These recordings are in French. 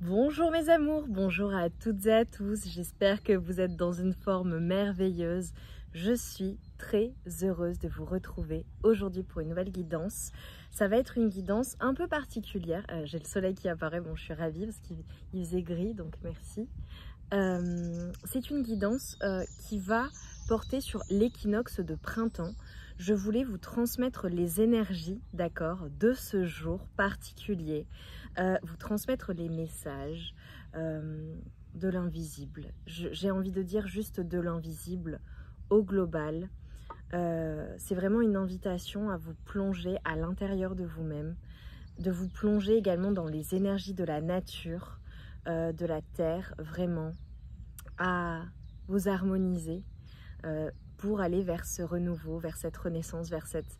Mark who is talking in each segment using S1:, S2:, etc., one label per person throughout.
S1: Bonjour mes amours, bonjour à toutes et à tous, j'espère que vous êtes dans une forme merveilleuse. Je suis très heureuse de vous retrouver aujourd'hui pour une nouvelle guidance. Ça va être une guidance un peu particulière. J'ai le soleil qui apparaît, bon je suis ravie parce qu'il faisait gris, donc merci. C'est une guidance qui va porter sur l'équinoxe de printemps. Je voulais vous transmettre les énergies, d'accord, de ce jour particulier, vous transmettre les messages de l'invisible. J'ai envie de dire juste de l'invisible au global. C'est vraiment une invitation à vous plonger à l'intérieur de vous-même, de vous plonger également dans les énergies de la nature, de la terre, vraiment, à vous harmoniser pour aller vers ce renouveau, vers cette renaissance, vers cette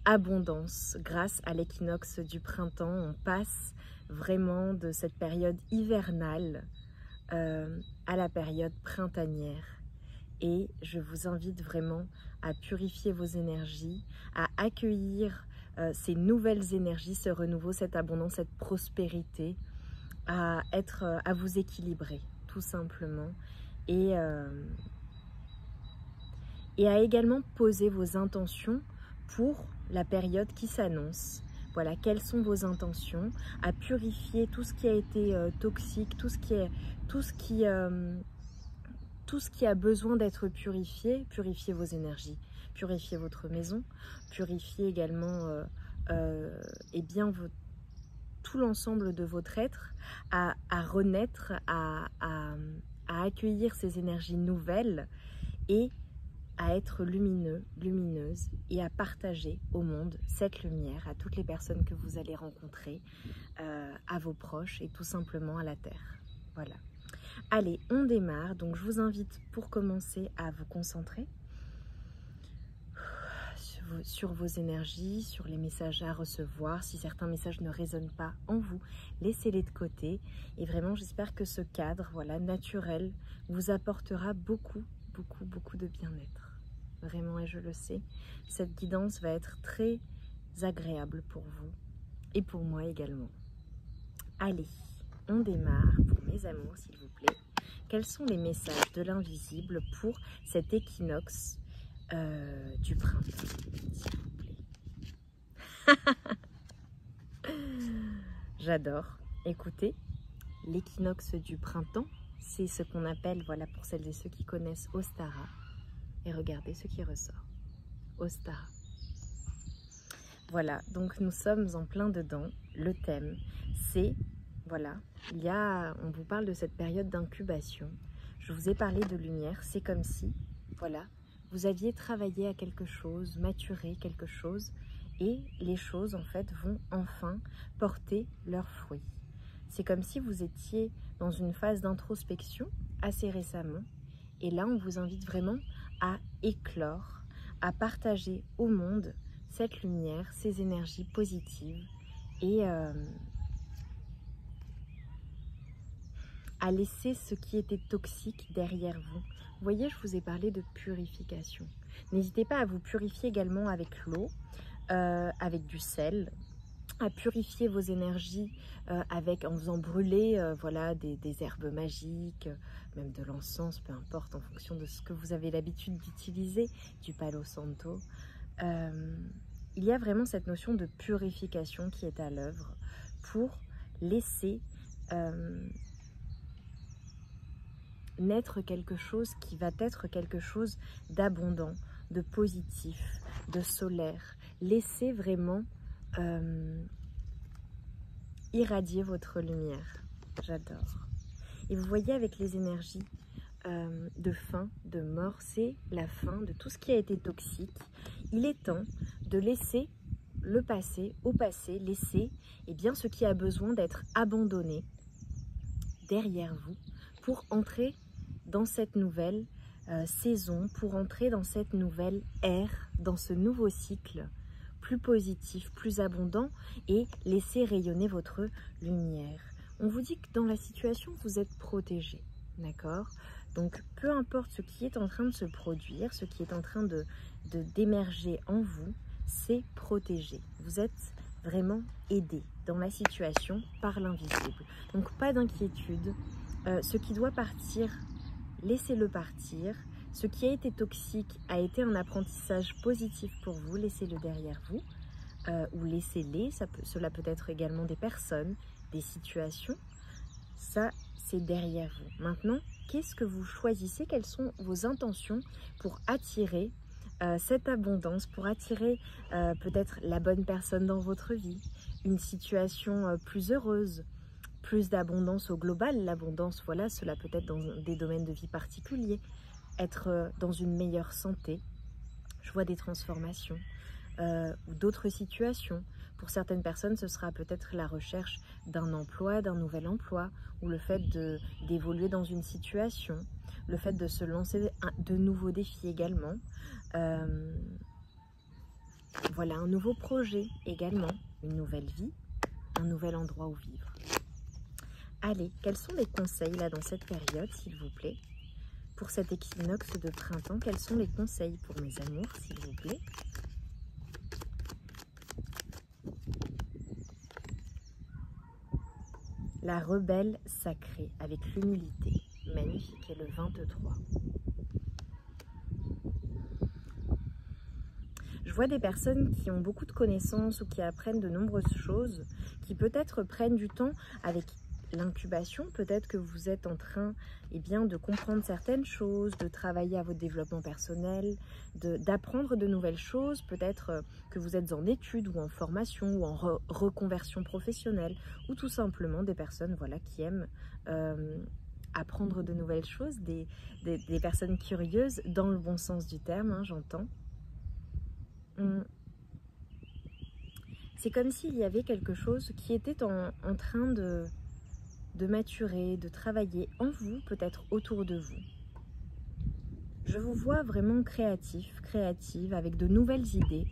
S1: abondance. Grâce à l'équinoxe du printemps, on passe vraiment de cette période hivernale à la période printanière. Et je vous invite vraiment à purifier vos énergies, à accueillir ces nouvelles énergies, ce renouveau, cette abondance, cette prospérité, à vous équilibrer tout simplement et à également poser vos intentions pour la période qui s'annonce. Voilà, quelles sont vos intentions, à purifier tout ce qui a été toxique, tout ce qui a besoin d'être purifié. Purifiez vos énergies, purifiez votre maison, purifiez également tout l'ensemble de votre être, à renaître, à accueillir ces énergies nouvelles et à être lumineux, lumineuse et à partager au monde cette lumière à toutes les personnes que vous allez rencontrer, à vos proches et tout simplement à la Terre. Voilà. Allez, on démarre. Donc je vous invite pour commencer à vous concentrer sur vos énergies, sur les messages à recevoir. Si certains messages ne résonnent pas en vous, laissez-les de côté. Et vraiment, j'espère que ce cadre, voilà, naturel, vous apportera beaucoup de bien-être. Vraiment, et je le sais, cette guidance va être très agréable pour vous et pour moi également. Allez, on démarre pour mes amours, s'il vous plaît. Quels sont les messages de l'invisible pour cet équinoxe du printemps, s'il vous plaît? J'adore. Écoutez, l'équinoxe du printemps, c'est ce qu'on appelle, voilà, pour celles et ceux qui connaissent Ostara. Et regardez ce qui ressort. Ostara. Voilà, donc nous sommes en plein dedans. Le thème, c'est, voilà, on vous parle de cette période d'incubation. Je vous ai parlé de lumière, c'est comme si, voilà, vous aviez travaillé à quelque chose, maturé quelque chose, et les choses, en fait, vont enfin porter leurs fruits. C'est comme si vous étiez dans une phase d'introspection assez récemment, et là, on vous invite vraiment à éclore, à partager au monde cette lumière, ces énergies positives et à laisser ce qui était toxique derrière vous. Vous voyez, je vous ai parlé de purification. N'hésitez pas à vous purifier également avec l'eau, avec du sel, à purifier vos énergies en faisant brûler voilà, des herbes magiques, même de l'encens, peu importe, en fonction de ce que vous avez l'habitude d'utiliser, du palo santo. Il y a vraiment cette notion de purification qui est à l'œuvre pour laisser naître quelque chose qui va être quelque chose d'abondant, de positif, de solaire. Laissez vraiment irradier votre lumière. J'adore. Et vous voyez avec les énergies de fin, de mort, c'est la fin de tout ce qui a été toxique. Il est temps de laisser le passé au passé, laisser bien, ce qui a besoin d'être abandonné derrière vous pour entrer dans cette nouvelle saison, pour entrer dans cette nouvelle ère, dans ce nouveau cycle plus positif, plus abondant et laisser rayonner votre lumière. On vous dit que dans la situation, vous êtes protégé, d'accord? Donc, peu importe ce qui est en train de se produire, ce qui est en train d'émerger en vous, c'est protégé. Vous êtes vraiment aidé, dans la situation par l'invisible. Donc pas d'inquiétude, ce qui doit partir, laissez-le partir. Ce qui a été toxique a été un apprentissage positif pour vous, laissez-le derrière vous, ou laissez-les, cela peut être également des personnes, des situations, ça c'est derrière vous. Maintenant, qu'est-ce que vous choisissez? Quelles sont vos intentions pour attirer cette abondance, pour attirer peut-être la bonne personne dans votre vie, une situation plus heureuse, plus d'abondance au global? L'abondance, voilà, cela peut être dans des domaines de vie particuliers, être dans une meilleure santé, je vois des transformations, ou d'autres situations. Pour certaines personnes, ce sera peut-être la recherche d'un emploi, d'un nouvel emploi, ou le fait d'évoluer dans une situation, le fait de se lancer de nouveaux défis également. Voilà, un nouveau projet également, une nouvelle vie, un nouvel endroit où vivre. Allez, quels sont les conseils là dans cette période, s'il vous plaît? Pour cet équinoxe de printemps, quels sont les conseils pour mes amours, s'il vous plaît? La rebelle sacrée, avec l'humilité. Magnifique, et le 23. Je vois des personnes qui ont beaucoup de connaissances ou qui apprennent de nombreuses choses, qui peut-être prennent du temps avec l'incubation. Peut-être que vous êtes en train de comprendre certaines choses, de travailler à votre développement personnel, d'apprendre de nouvelles choses. Peut-être que vous êtes en études ou en formation ou en reconversion professionnelle, ou tout simplement des personnes voilà, qui aiment apprendre de nouvelles choses, des personnes curieuses dans le bon sens du terme, hein, j'entends. C'est comme s'il y avait quelque chose qui était en train de maturer, de travailler en vous, peut-être autour de vous. Je vous vois vraiment créatif, créative, avec de nouvelles idées,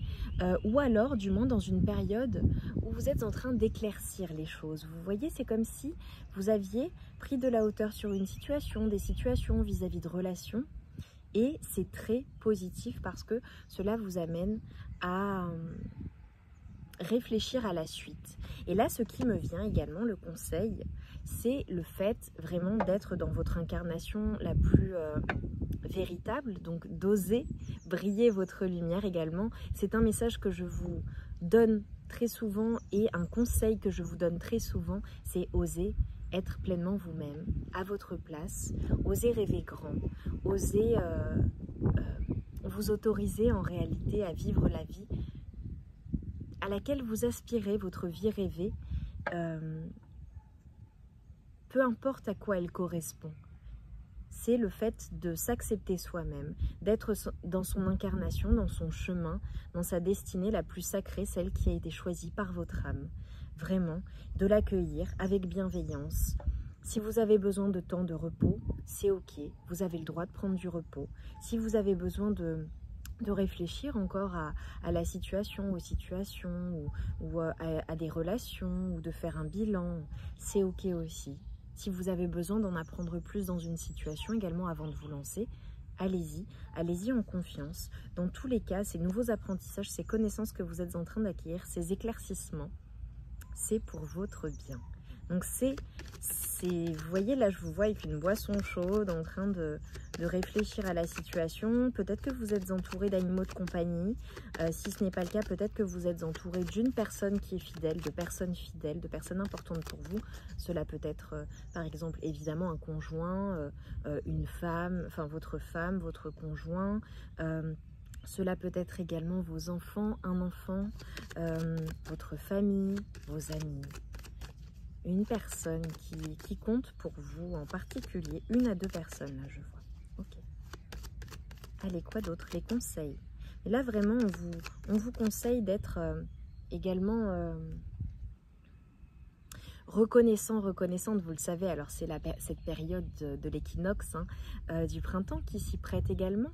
S1: ou alors du moins dans une période où vous êtes en train d'éclaircir les choses. Vous voyez, c'est comme si vous aviez pris de la hauteur sur une situation, des situations vis-à-vis de relations, et c'est très positif parce que cela vous amène à réfléchir à la suite. Et là, ce qui me vient également, le conseil, c'est le fait vraiment d'être dans votre incarnation la plus véritable, donc d'oser briller votre lumière également. C'est un message que je vous donne très souvent et un conseil que je vous donne très souvent, c'est oser être pleinement vous-même, à votre place, oser rêver grand, oser vous autoriser en réalité à vivre la vie à laquelle vous aspirez, votre vie rêvée, peu importe à quoi elle correspond. C'est le fait de s'accepter soi-même, d'être dans son incarnation, dans son chemin, dans sa destinée la plus sacrée, celle qui a été choisie par votre âme. Vraiment, de l'accueillir avec bienveillance. Si vous avez besoin de temps de repos, c'est ok, vous avez le droit de prendre du repos. Si vous avez besoin de réfléchir encore à la situation, aux situations, ou à des relations, ou de faire un bilan, c'est ok aussi. Si vous avez besoin d'en apprendre plus dans une situation également avant de vous lancer, allez-y, allez-y en confiance. Dans tous les cas, ces nouveaux apprentissages, ces connaissances que vous êtes en train d'acquérir, ces éclaircissements, c'est pour votre bien. Donc vous voyez là, je vous vois avec une boisson chaude en train de réfléchir à la situation. Peut-être que vous êtes entouré d'animaux de compagnie. Si ce n'est pas le cas, peut-être que vous êtes entouré d'une personne qui est fidèle, de personnes importantes pour vous. Cela peut être par exemple évidemment un conjoint, une femme, enfin votre conjoint. Cela peut être également vos enfants, un enfant, votre famille, vos amis. Une personne qui compte pour vous en particulier, 1 à 2 personnes, là je vois. Ok. Allez, quoi d'autre? Les conseils. Et là vraiment, on vous conseille d'être également reconnaissante, vous le savez. Alors c'est cette période de l'équinoxe, hein, du printemps qui s'y prête également.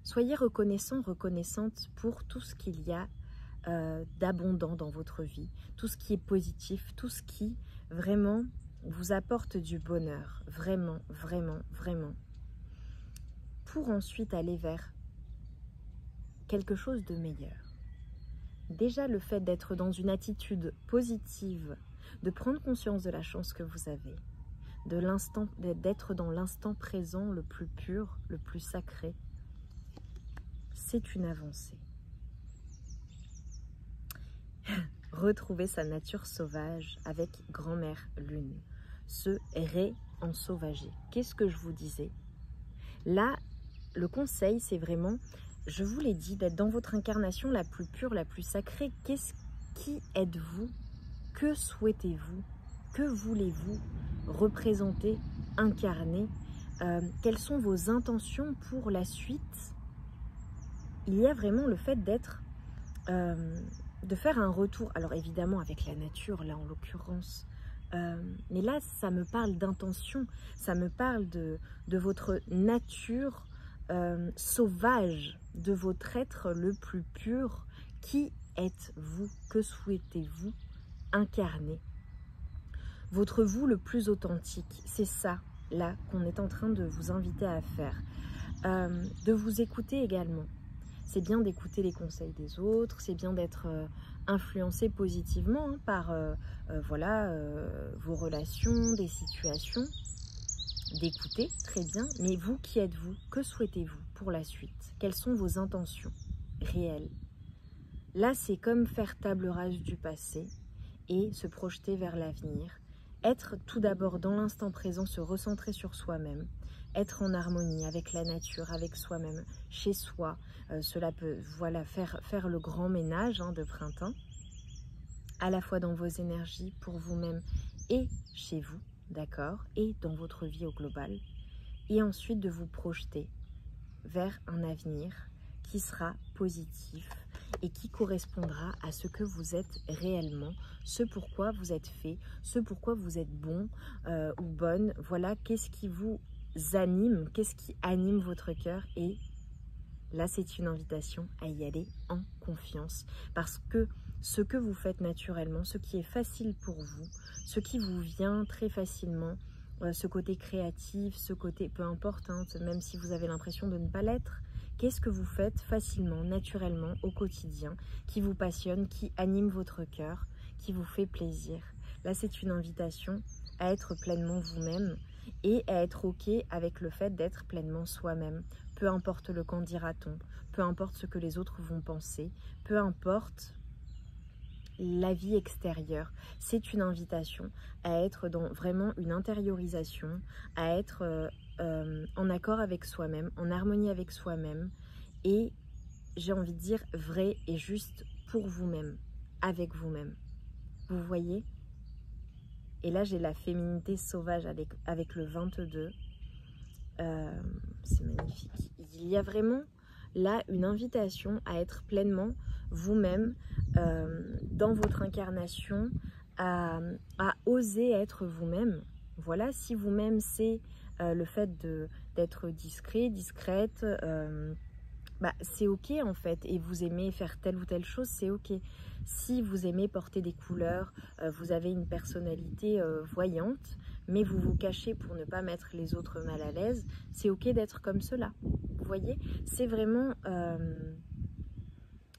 S1: Soyez reconnaissante pour tout ce qu'il y a d'abondant dans votre vie, tout ce qui est positif, tout ce qui vraiment vous apporte du bonheur, vraiment, vraiment, vraiment, pour ensuite aller vers quelque chose de meilleur. déjà le fait d'être dans une attitude positive, de prendre conscience de la chance que vous avez, d'être dans l'instant présent le plus pur, le plus sacré, c'est une avancée. Retrouver sa nature sauvage avec grand-mère lune, se réensauvager. Qu'est-ce que je vous disais? Là, le conseil, c'est vraiment, je vous l'ai dit, d'être dans votre incarnation la plus pure, la plus sacrée. Qui êtes-vous? Que souhaitez-vous? Que voulez-vous représenter, incarner? Quelles sont vos intentions pour la suite? Il y a vraiment le fait d'être, de faire un retour, alors évidemment avec la nature, là en l'occurrence, mais là ça me parle d'intention, ça me parle de votre nature sauvage, de votre être le plus pur. Qui êtes-vous? Que souhaitez-vous incarner? Votre vous le plus authentique, c'est ça là qu'on est en train de vous inviter à faire. De vous écouter également. C'est bien d'écouter les conseils des autres, c'est bien d'être influencé positivement hein, par voilà, vos relations, des situations, d'écouter, très bien. Mais vous, qui êtes-vous? Que souhaitez-vous pour la suite? Quelles sont vos intentions réelles? Là, c'est comme faire table rase du passé et se projeter vers l'avenir. Être tout d'abord dans l'instant présent, se recentrer sur soi-même, être en harmonie avec la nature, avec soi-même, chez soi. Cela peut voilà, faire le grand ménage hein, de printemps, à la fois dans vos énergies, pour vous-même et chez vous, d'accord, et dans votre vie au global. Et ensuite de vous projeter vers un avenir qui sera positif et qui correspondra à ce que vous êtes réellement, ce pourquoi vous êtes fait, ce pourquoi vous êtes bon ou bonne. Voilà, qu'est-ce qui vous anime, qu'est-ce qui anime votre cœur. Et là, c'est une invitation à y aller en confiance. Parce que ce que vous faites naturellement, ce qui est facile pour vous, ce qui vous vient très facilement, ce côté créatif, ce côté, peu importe, hein, même si vous avez l'impression de ne pas l'être, qu'est-ce que vous faites facilement, naturellement, au quotidien, qui vous passionne, qui anime votre cœur, qui vous fait plaisir. Là, c'est une invitation à être pleinement vous-même et à être OK avec le fait d'être pleinement soi-même. Peu importe le qu'en dira-t-on, peu importe ce que les autres vont penser, peu importe la vie extérieure. C'est une invitation à être dans vraiment une intériorisation, à être en accord avec soi-même, en harmonie avec soi-même et, j'ai envie de dire, vrai et juste pour vous-même, avec vous-même. Vous voyez? Et là, j'ai la féminité sauvage avec le 22. C'est magnifique. Il y a vraiment là une invitation à être pleinement vous-même dans votre incarnation, à oser être vous-même. Voilà, si vous-même c'est le fait d'être discret, discrète, bah, c'est ok en fait, et vous aimez faire telle ou telle chose, c'est ok. Si vous aimez porter des couleurs, vous avez une personnalité voyante, mais vous vous cachez pour ne pas mettre les autres mal à l'aise, c'est ok d'être comme cela. Vous voyez, c'est vraiment,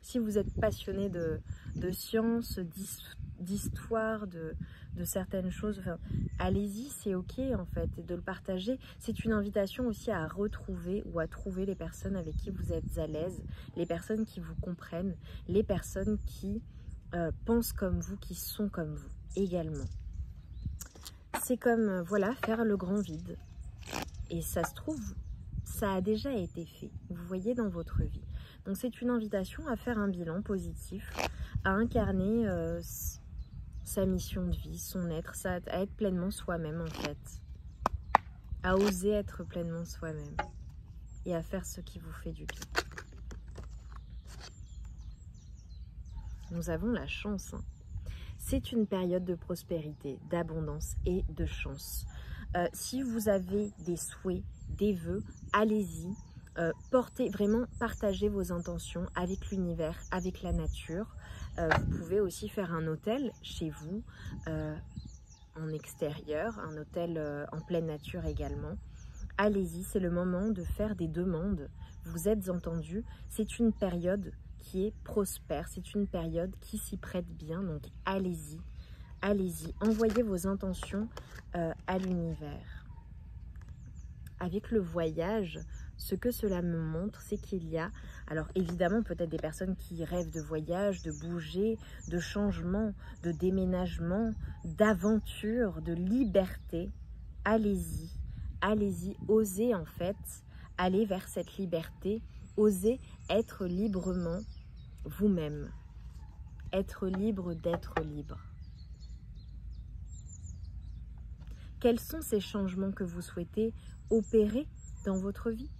S1: si vous êtes passionné de science, d'histoire, de certaines choses, enfin, allez-y, c'est ok en fait, et de le partager. C'est une invitation aussi à retrouver ou à trouver les personnes avec qui vous êtes à l'aise, les personnes qui vous comprennent, les personnes qui pensent comme vous, qui sont comme vous également. C'est comme, voilà, faire le grand vide. Et ça se trouve, ça a déjà été fait, vous voyez, dans votre vie. Donc c'est une invitation à faire un bilan positif, à incarner sa mission de vie, son être, à être pleinement soi-même en fait. À oser être pleinement soi-même et à faire ce qui vous fait du bien. Nous avons la chance. Hein. C'est une période de prospérité, d'abondance et de chance. Si vous avez des souhaits, des vœux, allez-y. Vraiment, partagez vos intentions avec l'univers, avec la nature. Vous pouvez aussi faire un hôtel chez vous, en extérieur, un hôtel en pleine nature également. Allez-y, c'est le moment de faire des demandes. Vous êtes entendus. C'est une période qui est prospère. C'est une période qui s'y prête bien, donc allez-y, allez-y. Envoyez vos intentions à l'univers. Avec le voyage, ce que cela me montre, c'est qu'il y a, alors évidemment peut-être des personnes qui rêvent de voyage, de bouger, de changement, de déménagement, d'aventure, de liberté. Allez-y, allez-y, osez en fait aller vers cette liberté, osez être librement vous-même, être libre d'être libre. Quels sont ces changements que vous souhaitez opérer dans votre vie?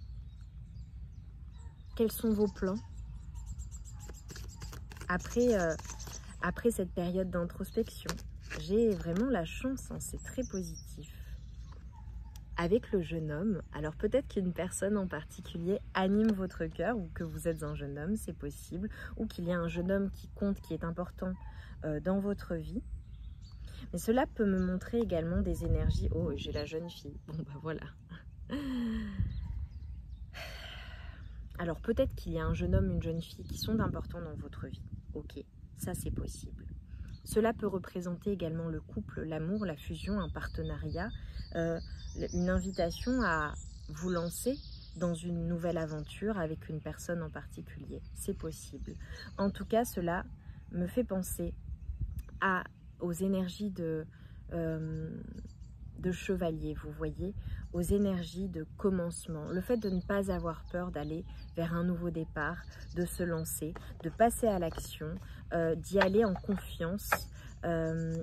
S1: Quels sont vos plans? Après cette période d'introspection, j'ai vraiment la chance, hein, c'est très positif. Avec le jeune homme, alors peut-être qu'une personne en particulier anime votre cœur, ou que vous êtes un jeune homme, c'est possible, ou qu'il y a un jeune homme qui compte, qui est important dans votre vie. Mais cela peut me montrer également des énergies. Oh, j'ai la jeune fille. Bon, bah voilà. Alors peut-être qu'il y a un jeune homme, une jeune fille qui sont importants dans votre vie. Ok, ça c'est possible. Cela peut représenter également le couple, l'amour, la fusion, un partenariat, une invitation à vous lancer dans une nouvelle aventure avec une personne en particulier. C'est possible. En tout cas, cela me fait penser aux énergies de chevalier, vous voyez, aux énergies de commencement, le fait de ne pas avoir peur d'aller vers un nouveau départ, de se lancer, de passer à l'action, d'y aller en confiance,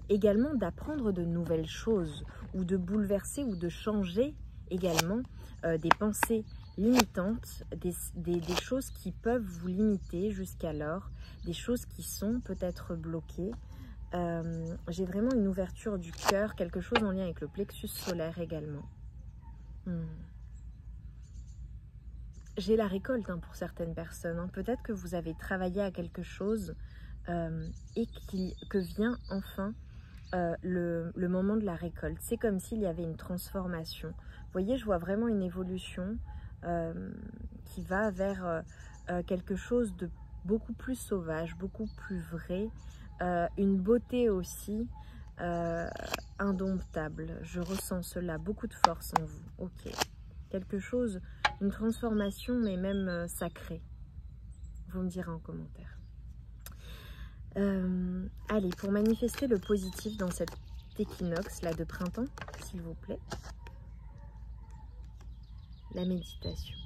S1: également d'apprendre de nouvelles choses ou de bouleverser ou de changer également des pensées limitantes, des choses qui peuvent vous limiter jusqu'alors, des choses qui sont peut-être bloquées. J'ai vraiment une ouverture du cœur, quelque chose en lien avec le plexus solaire également. J'ai la récolte, hein, pour certaines personnes. Hein. Peut-être que vous avez travaillé à quelque chose et que vient enfin le moment de la récolte. C'est comme s'il y avait une transformation. Vous voyez, je vois vraiment une évolution qui va vers quelque chose de beaucoup plus sauvage, beaucoup plus vrai. Une beauté aussi indomptable. Je ressens cela, beaucoup de force en vous. Ok. Quelque chose, une transformation, mais même sacrée. Vous me direz en commentaire. Allez, pour manifester le positif dans cet équinoxe là de printemps, s'il vous plaît, la méditation.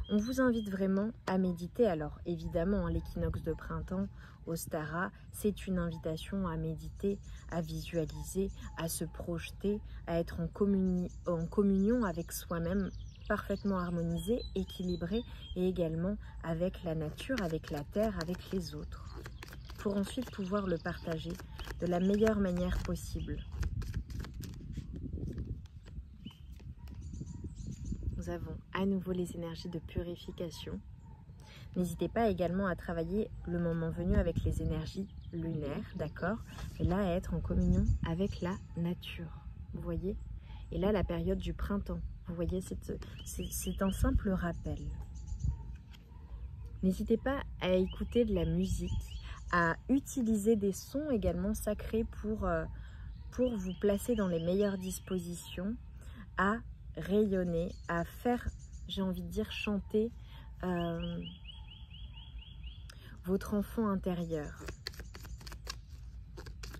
S1: On vous invite vraiment à méditer. Alors évidemment, l'équinoxe de printemps, Ostara, c'est une invitation à méditer, à visualiser, à se projeter, à être en communion avec soi-même, parfaitement harmonisé, équilibré, et également avec la nature, avec la terre, avec les autres, pour ensuite pouvoir le partager de la meilleure manière possible. Nous avons à nouveau les énergies de purification. N'hésitez pas également à travailler le moment venu avec les énergies lunaires, d'accord? Et là, à être en communion avec la nature, vous voyez? Et là, la période du printemps, vous voyez, c'est un simple rappel. N'hésitez pas à écouter de la musique, à utiliser des sons également sacrés pour vous placer dans les meilleures dispositions, à rayonner, à faire, j'ai envie de dire, chanter votre enfant intérieur.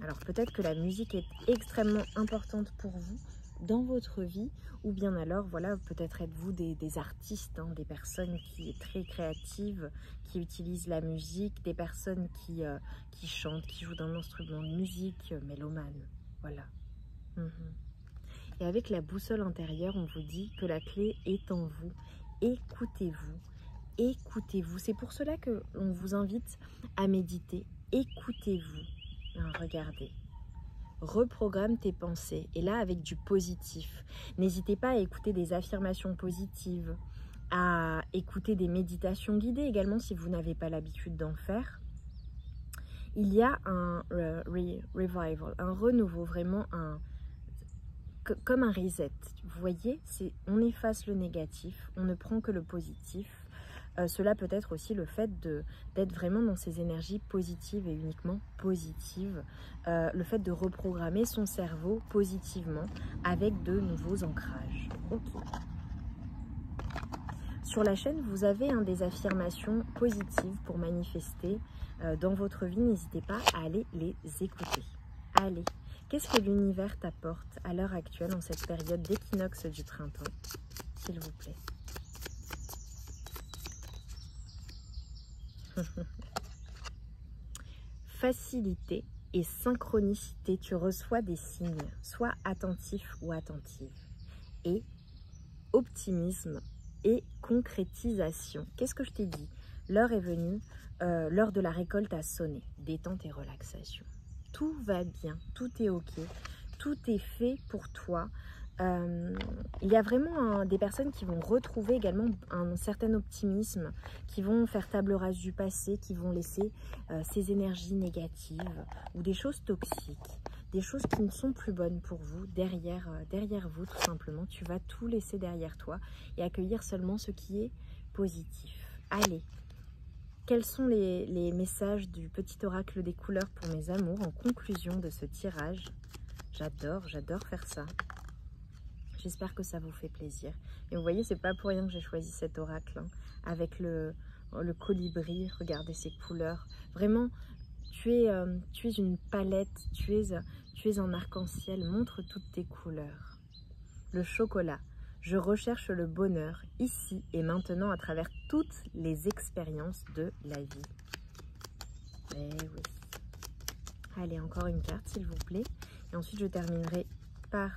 S1: Alors peut-être que la musique est extrêmement importante pour vous dans votre vie, ou bien alors, voilà, peut-être êtes-vous des artistes, hein, des personnes qui sont très créatives, qui utilisent la musique, des personnes qui chantent, qui jouent d'un instrument de musique, mélomane, voilà. Et avec la boussole intérieure, on vous dit que la clé est en vous. Écoutez-vous, écoutez-vous. C'est pour cela qu'on vous invite à méditer. Écoutez-vous. Regardez. Reprogramme tes pensées. Et là, avec du positif. N'hésitez pas à écouter des affirmations positives, à écouter des méditations guidées également si vous n'avez pas l'habitude d'en faire. Il y a un revival, un renouveau, vraiment comme un reset. Vous voyez, on efface le négatif, on ne prend que le positif. Cela peut être aussi le fait d'être vraiment dans ces énergies positives et uniquement positives. Le fait de reprogrammer son cerveau positivement avec de nouveaux ancrages. Ok. Sur la chaîne, vous avez des affirmations positives pour manifester dans votre vie. N'hésitez pas à aller les écouter. Allez, qu'est-ce que l'univers t'apporte à l'heure actuelle en cette période d'équinoxe du printemps, s'il vous plaît? Facilité et synchronicité, tu reçois des signes, sois attentif ou attentive. Et optimisme et concrétisation. Qu'est-ce que je t'ai dit? L'heure est venue, l'heure de la récolte a sonné. Détente et relaxation. Tout va bien, tout est ok, tout est fait pour toi. Il y a vraiment des personnes qui vont retrouver également un certain optimisme, qui vont faire table rase du passé, qui vont laisser ces énergies négatives ou des choses toxiques, des choses qui ne sont plus bonnes pour vous, derrière vous tout simplement. Tu vas tout laisser derrière toi et accueillir seulement ce qui est positif. Allez, quels sont les messages du petit oracle des couleurs pour mes amours en conclusion de ce tirage? J'adore faire ça. J'espère que ça vous fait plaisir. Et vous voyez, c'est pas pour rien que j'ai choisi cet oracle, hein, avec le colibri. Regardez ces couleurs. Vraiment, tu es une palette, tu es en arc-en-ciel. Montre toutes tes couleurs. Le chocolat. Je recherche le bonheur ici et maintenant à travers toutes les expériences de la vie. Eh oui. Allez, encore une carte, s'il vous plaît. Et ensuite, je terminerai par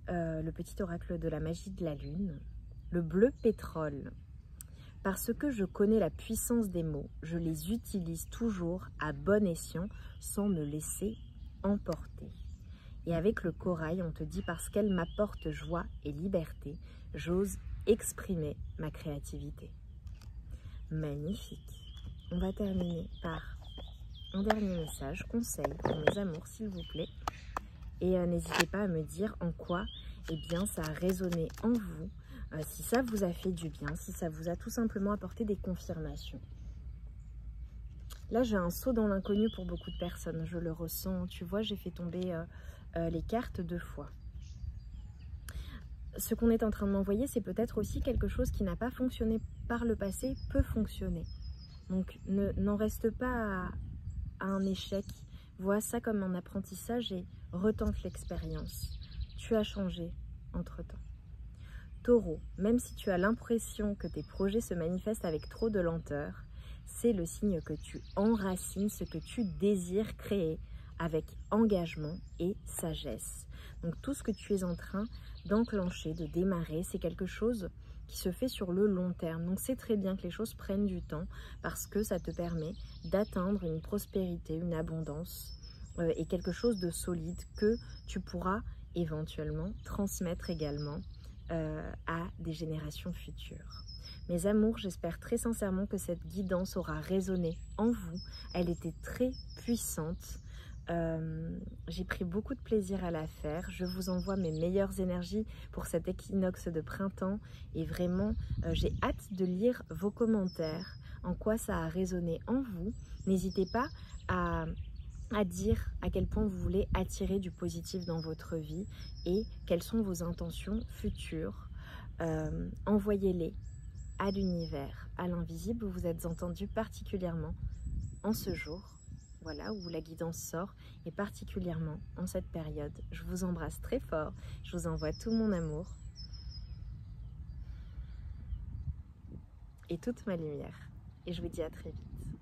S1: le petit oracle de la magie de la lune. Le bleu pétrole. Parce que je connais la puissance des mots, je les utilise toujours à bon escient sans me laisser emporter. Et avec le corail, on te dit parce qu'elle m'apporte joie et liberté, j'ose exprimer ma créativité. Magnifique. On va terminer par un dernier message, conseil pour mes amours, s'il vous plaît. Et n'hésitez pas à me dire en quoi ça a résonné en vous, si ça vous a fait du bien, si ça vous a tout simplement apporté des confirmations. Là, j'ai un saut dans l'inconnu pour beaucoup de personnes, je le ressens. Tu vois, j'ai fait tomber les cartes 2 fois. Ce qu'on est en train de m'envoyer, c'est peut-être aussi quelque chose qui n'a pas fonctionné par le passé, peut fonctionner. Donc, n'en reste pas à un échec. Vois ça comme un apprentissage et retente l'expérience. Tu as changé entre-temps. Taureau, même si tu as l'impression que tes projets se manifestent avec trop de lenteur, c'est le signe que tu enracines ce que tu désires créer avec engagement et sagesse. Donc tout ce que tu es en train d'enclencher, de démarrer, c'est quelque chose qui se fait sur le long terme. Donc c'est très bien que les choses prennent du temps parce que ça te permet d'atteindre une prospérité, une abondance et quelque chose de solide que tu pourras éventuellement transmettre également à des générations futures. Mes amours, j'espère très sincèrement que cette guidance aura résonné en vous. Elle était très puissante. J'ai pris beaucoup de plaisir à la faire. Je vous envoie mes meilleures énergies pour cet équinoxe de printemps et vraiment j'ai hâte de lire vos commentaires, en quoi ça a résonné en vous. N'hésitez pas à dire à quel point vous voulez attirer du positif dans votre vie et quelles sont vos intentions futures. Envoyez-les à l'univers, à l'invisible, où vous êtes entendu particulièrement en ce jour. Voilà, où la guidance sort, et particulièrement en cette période. Je vous embrasse très fort, je vous envoie tout mon amour et toute ma lumière. Et je vous dis à très vite.